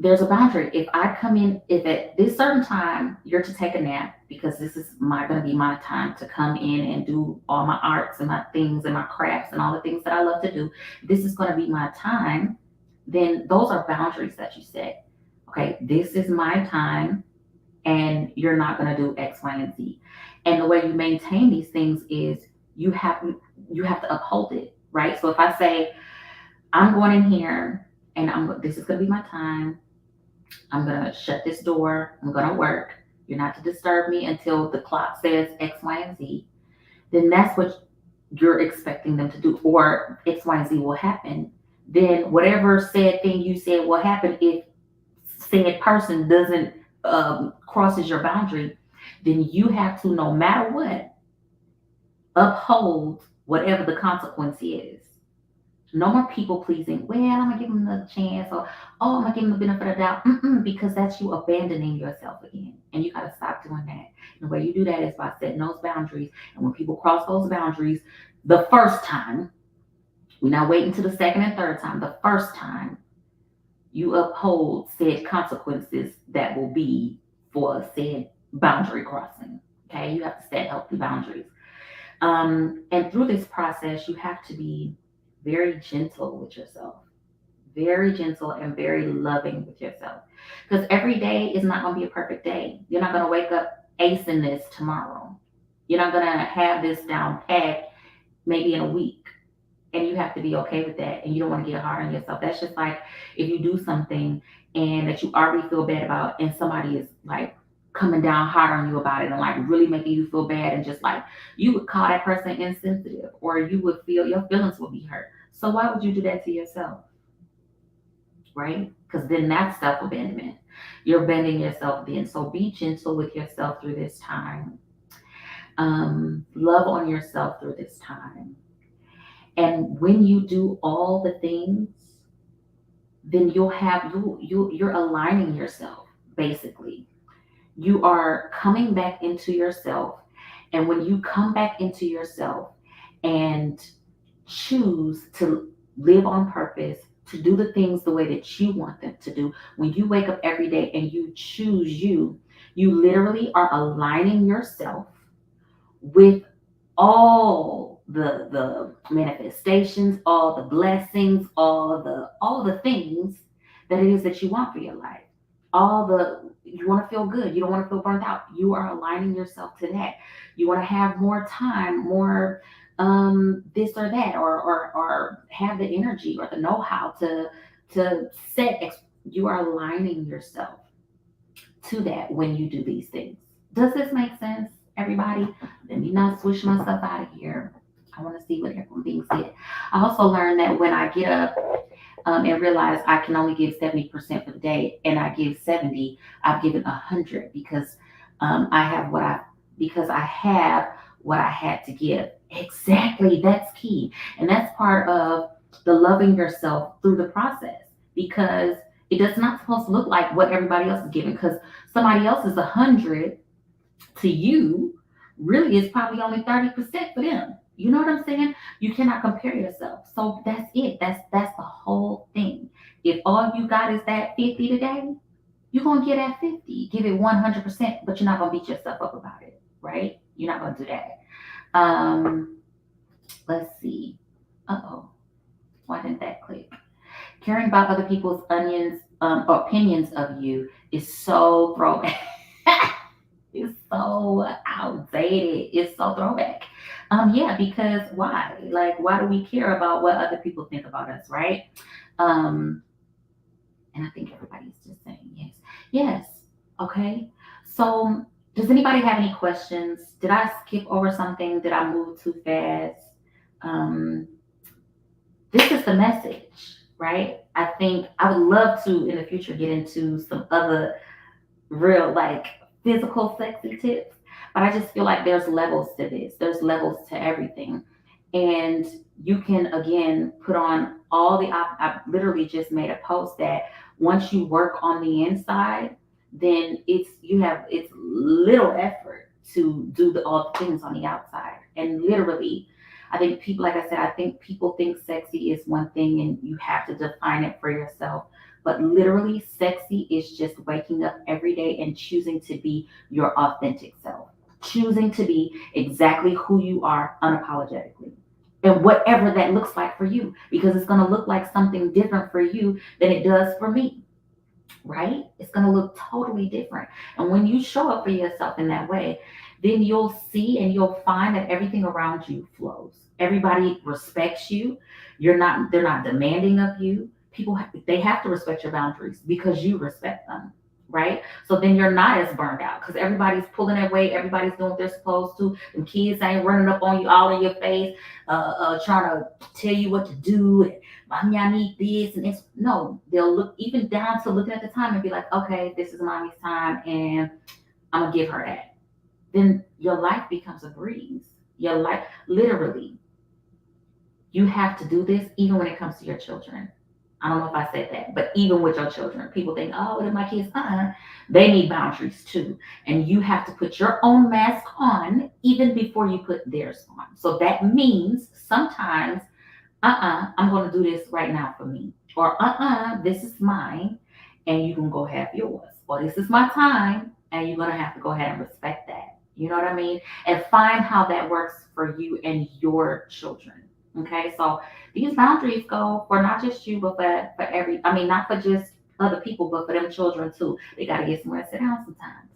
Speaker 1: There's a boundary. If I come in, if at this certain time you're to take a nap, because this is my going to be my time to come in and do all my arts and my things and my crafts and all the things that I love to do, this is going to be my time, then those are boundaries that you set. Okay, this is my time and you're not going to do X, Y, and Z. And the way you maintain these things is you have you have to uphold it, right? So if I say I'm going in here and this is going to be my time, I'm gonna shut this door. I'm gonna work. You're not to disturb me until the clock says X, Y, and Z. Then that's what you're expecting them to do, or X, Y, and Z will happen. Then whatever said thing you said will happen if said person doesn't crosses your boundary. Then you have to, no matter what, uphold whatever the consequence is. No more people pleasing. Well, I'm gonna give them another chance, or oh, I'm gonna give them the benefit of the doubt. Because that's you abandoning yourself again, and you gotta stop doing that. And the way you do that is by setting those boundaries. And when people cross those boundaries, the first time, we're not waiting to the second and third time. The first time, you uphold said consequences that will be for said boundary crossing. Okay, you have to set healthy boundaries. And through this process, you have to be very gentle with yourself, very gentle and very loving with yourself. Because every day is not going to be a perfect day. You're not going to wake up acing this tomorrow. You're not going to have this down pat maybe in a week. And you have to be okay with that. And you don't want to get hard on yourself. That's just like if you do something and that you already feel bad about, and somebody is like coming down hard on you about it and like really making you feel bad, and just like you would call that person insensitive, or you would feel your feelings will be hurt. So why would you do that to yourself? Right? Because then that's self abandonment. You're abandoning yourself then. So be gentle with yourself through this time. Love on yourself through this time. And when you do all the things, then you're aligning yourself basically. You are coming back into yourself. And when you come back into yourself and choose to live on purpose, to do the things the way that you want them to do, when you wake up every day and you choose you, you literally are aligning yourself with all the manifestations, all the blessings, all the things that it is that you want for your life. All the You want to feel good. You don't want to feel burnt out. You are aligning yourself to that. You want to have more time, more this or that, or have the energy or the know-how to you are aligning yourself to that when you do these things. Does this make sense, everybody? Let me not switch myself out of here. I want to see what everyone being said. I also learned that when I get up and realize I can only give 70% for the day, and I give 70, I've given 100 because I have what I because I have what I had to give. Exactly, that's key, and that's part of the loving yourself through the process, because it does not supposed to look like what everybody else is giving, because somebody else is 100 to you really is probably only 30% for them. You know what I'm saying? You cannot compare yourself. So that's it. That's the whole thing. If all you got is that 50 today, you're gonna get that 50. Give it 100%, but you're not gonna beat yourself up about it, right? You're not gonna do that. Um, let's see. Uh-oh. Why didn't that click? Caring about other people's opinions of you is so throwback. It's so outdated. It's so throwback. Yeah, because why? Like, why do we care about what other people think about us, right? Um, and I think everybody's just saying yes. Yes. Okay. So, does anybody have any questions? Did I skip over something? Did I move too fast? Um, this is the message, right? I think I would love to in the future get into some other real like physical sexy tips, but I just feel like there's levels to this. There's levels to everything. And you can again put on all the I literally just made a post that once you work on the inside, then it's little effort to do all the things on the outside. And literally, I think people, like I said, I think people think sexy is one thing and you have to define it for yourself. But literally, sexy is just waking up every day and choosing to be your authentic self, choosing to be exactly who you are unapologetically. And whatever that looks like for you, because it's going to look like something different for you than it does for me, right? It's going to look totally different. And when you show up for yourself in that way, then you'll see and you'll find that everything around you flows. Everybody respects you. They're not demanding of you. They have to respect your boundaries because you respect them, right? So then you're not as burned out because everybody's pulling their weight, everybody's doing what they're supposed to. And kids ain't running up on you all in your face, trying to tell you what to do. And, mommy, I need this and this. No, they'll look even down to looking at the time and be like, okay, this is mommy's time, and I'm gonna give her that. Then your life becomes a breeze. Your life, literally, you have to do this even when it comes to your children. I don't know if I said that, but even with your children, people think, oh, they're my kids. They need boundaries too. And you have to put your own mask on even before you put theirs on. So that means sometimes, I'm going to do this right now for me. Or, this is mine and you can go have yours. Or this is my time and you're going to have to go ahead and respect that. You know what I mean? And find how that works for you and your children. Okay, so these boundaries go for not just you, but for I mean, not for just other people, but for them children too. They got to get somewhere to sit down sometimes.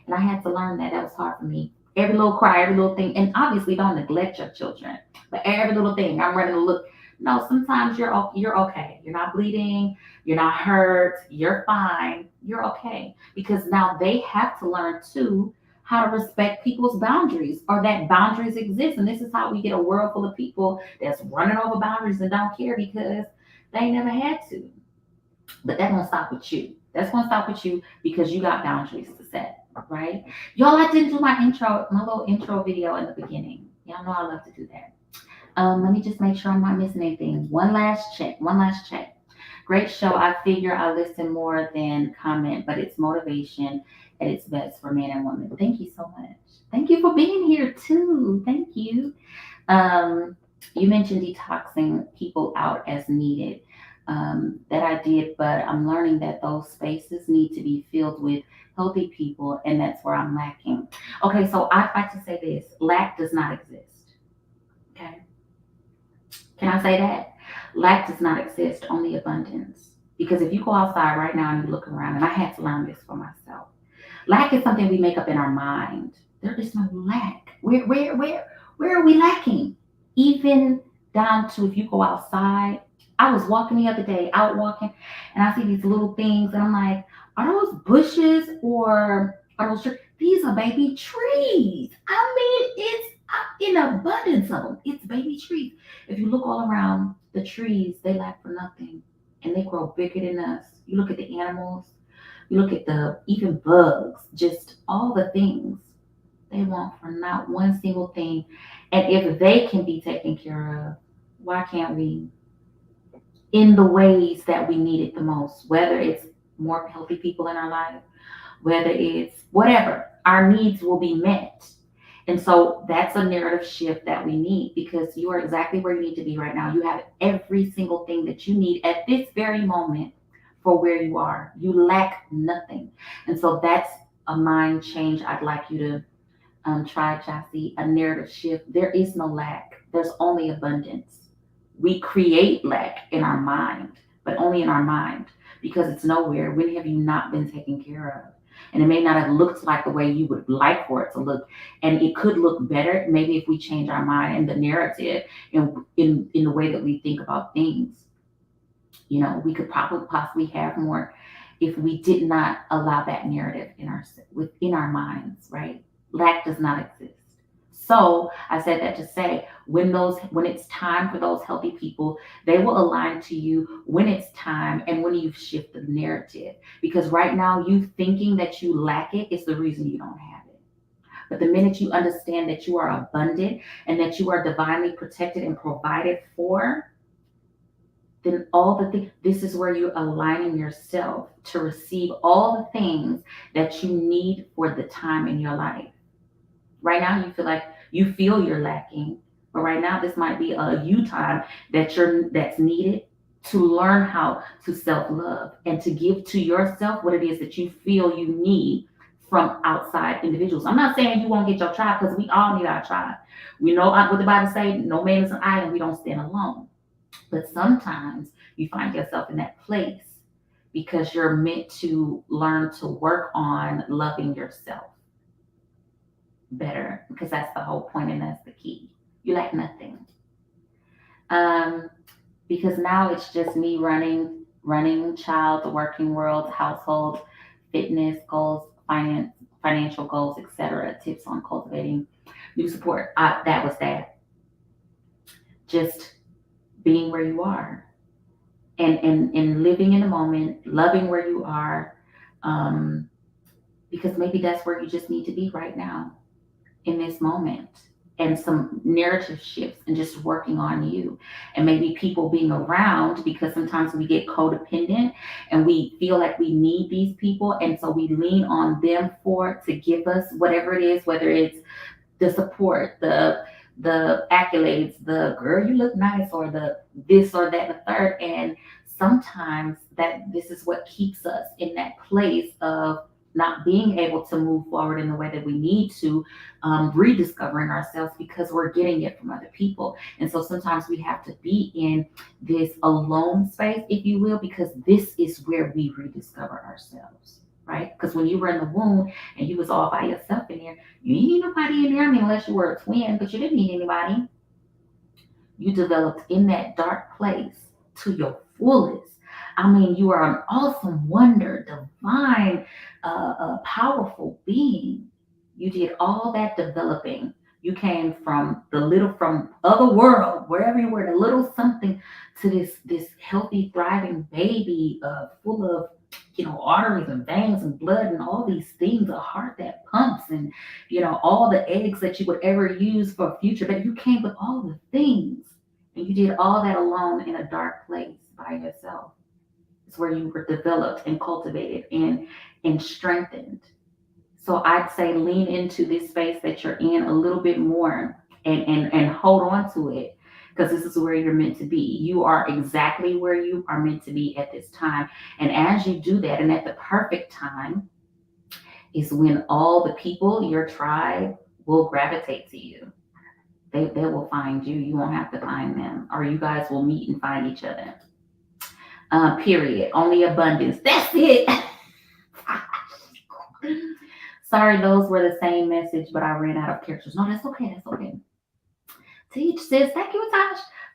Speaker 1: And I had to learn that. That was hard for me. Every little cry, every little thing. And obviously, don't neglect your children. But every little thing, I'm ready to look. No, sometimes you're okay. You're not bleeding. You're not hurt. You're fine. You're okay because now they have to learn too how to respect people's boundaries or that boundaries exist. And this is how we get a world full of people that's running over boundaries and don't care because they never had to. But that won't stop with you. That's gonna stop with you because you got boundaries to set, right? Y'all, I didn't do my little intro video in the beginning. Y'all know I love to do that. Let me just make sure I'm not missing anything. One last check. Great show. I figure I listen more than comment, but it's motivation at its best for men and women. Thank you so much. Thank you for being here too. Thank you. Um, you mentioned detoxing people out as needed. That I did, but I'm learning that those spaces need to be filled with healthy people, and that's where I'm lacking. Okay, so I'd like to say this: lack does not exist. Okay, can I say that? Lack does not exist, only abundance. Because if you go outside right now and you look around, and I had to learn this for myself, lack is something we make up in our mind. There is no lack. Where are we lacking? Even down to if you go outside. I was walking the other day, out walking, and I see these little things, and I'm like, are those bushes or are those trees? These are baby trees. I mean, it's in abundance of them. It's baby trees. If you look all around, the trees, they lack for nothing, and they grow bigger than us. You look at the animals, you look at the even bugs, just all the things they want for not one single thing. And if they can be taken care of, why can't we? In the ways that we need it the most, whether it's more healthy people in our life, whether it's whatever, our needs will be met. And so that's a narrative shift that we need because you are exactly where you need to be right now. You have every single thing that you need at this very moment for where you are. You lack nothing. And so that's a mind change I'd like you to try, Jassy, a narrative shift. There is no lack, there's only abundance. We create lack in our mind, but only in our mind because it's nowhere. When have you not been taken care of? And it may not have looked like the way you would like for it to look. And it could look better maybe if we change our mind and the narrative and in the way that we think about things. You know, we could probably possibly have more if we did not allow that narrative in our within our minds, right? Lack does not exist. So I said that to say when it's time for those healthy people, they will align to you when it's time and when you shift the narrative. Because right now you thinking that you lack it is the reason you don't have it. But the minute you understand that you are abundant and that you are divinely protected and provided for, then all the things, this is where you're aligning yourself to receive all the things that you need for the time in your life. Right now you feel you're lacking, but right now this might be a you time that's needed to learn how to self-love and to give to yourself what it is that you feel you need from outside individuals. I'm not saying you won't get your tribe, because we all need our tribe. We know what the Bible say, no man is an island, we don't stand alone. But sometimes you find yourself in that place because you're meant to learn to work on loving yourself better, because that's the whole point and that's the key. You lack nothing. Um, because now it's just me running child, the working world, household, fitness goals, financial goals, etc. Tips on cultivating new support. That was that. Just being where you are, and living in the moment, loving where you are, um, because maybe that's where you just need to be right now in this moment. And some narrative shifts and just working on you, and maybe people being around, because sometimes we get codependent and we feel like we need these people, and so we lean on them for to give us whatever it is, whether it's the support, the accolades, the girl you look nice, or the this or that, the third. And sometimes that this is what keeps us in that place of not being able to move forward in the way that we need to, rediscovering ourselves, because we're getting it from other people. And so sometimes we have to be in this alone space, if you will, because this is where we rediscover ourselves, right? Because when you were in the womb and you was all by yourself in there, you didn't need nobody in there. I mean, unless you were a twin, but you didn't need anybody. You developed in that dark place to your fullest. I mean, you are an awesome, wonder, divine, powerful being. You did all that developing. You came from other world, wherever you were, the little something, to this healthy, thriving baby, full of arteries and veins and blood and all these things, a heart that pumps, and all the eggs that you would ever use for future. But you came with all the things, and you did all that alone in a dark place by yourself. It's where you were developed and cultivated and strengthened. So I'd say lean into this space that you're in a little bit more, and hold on to it, because this is where you're meant to be. You are exactly where you are meant to be at this time. And as you do that, and at the perfect time, is when all the people, your tribe, will gravitate to you. They will find you. You won't have to find them, or you guys will meet and find each other. Period. Only abundance. That's it. Sorry, those were the same message, but I ran out of characters. No, that's okay. That's okay. Teach says, thank you,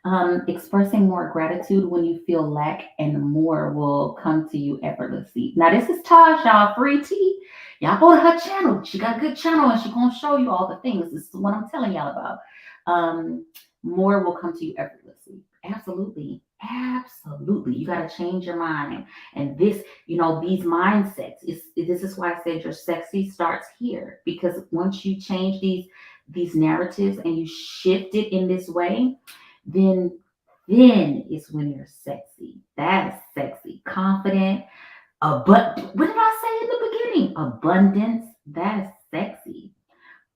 Speaker 1: Tosh. Expressing more gratitude when you feel lack, and more will come to you effortlessly. Now, this is Tosh, y'all. Free tea. Y'all go to her channel. She got a good channel, and she's gonna show you all the things. This is what I'm telling y'all about. Um, More will come to you effortlessly. Absolutely. Absolutely. You got to change your mind. And these mindsets, this is why I said your sexy starts here. Because once you change these narratives and you shift it in this way, then is when you're sexy. That's sexy. Confident. But what did I say in the beginning? Abundance. That's sexy.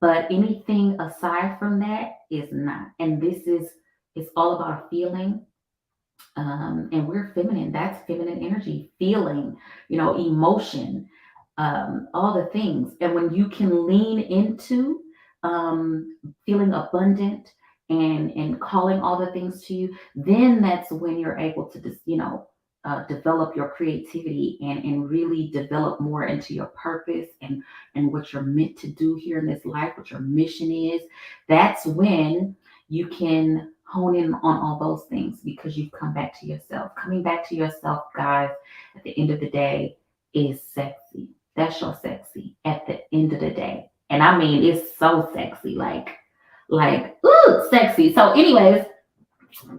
Speaker 1: But anything aside from that is not. And it's all about feeling. And we're feminine. That's feminine energy, feeling, emotion, all the things. And when you can lean into, feeling abundant, and calling all the things to you, then that's when you're able to just, develop your creativity, and really develop more into your purpose, and what you're meant to do here in this life, what your mission is. That's when you can hone in on all those things, because you've come back to yourself. Coming back to yourself, guys, at the end of the day, is sexy. That's your sexy at the end of the day. And I mean, it's so sexy. Like, Like, ooh, sexy. So, anyways,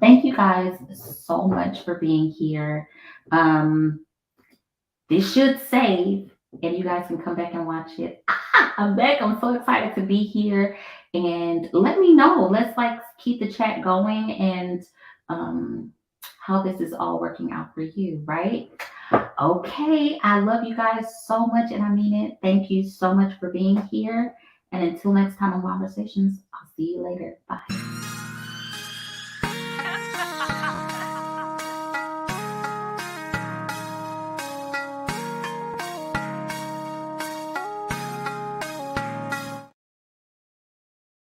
Speaker 1: thank you guys so much for being here. Um, this should save, and you guys can come back and watch it. I'm back. I'm so excited to be here. And let me know. Let's like keep the chat going and um, how this is all working out for you, right? Okay. I love you guys so much, and I mean it. Thank you so much for being here. And until next time on Conversations, I'll see you later. Bye.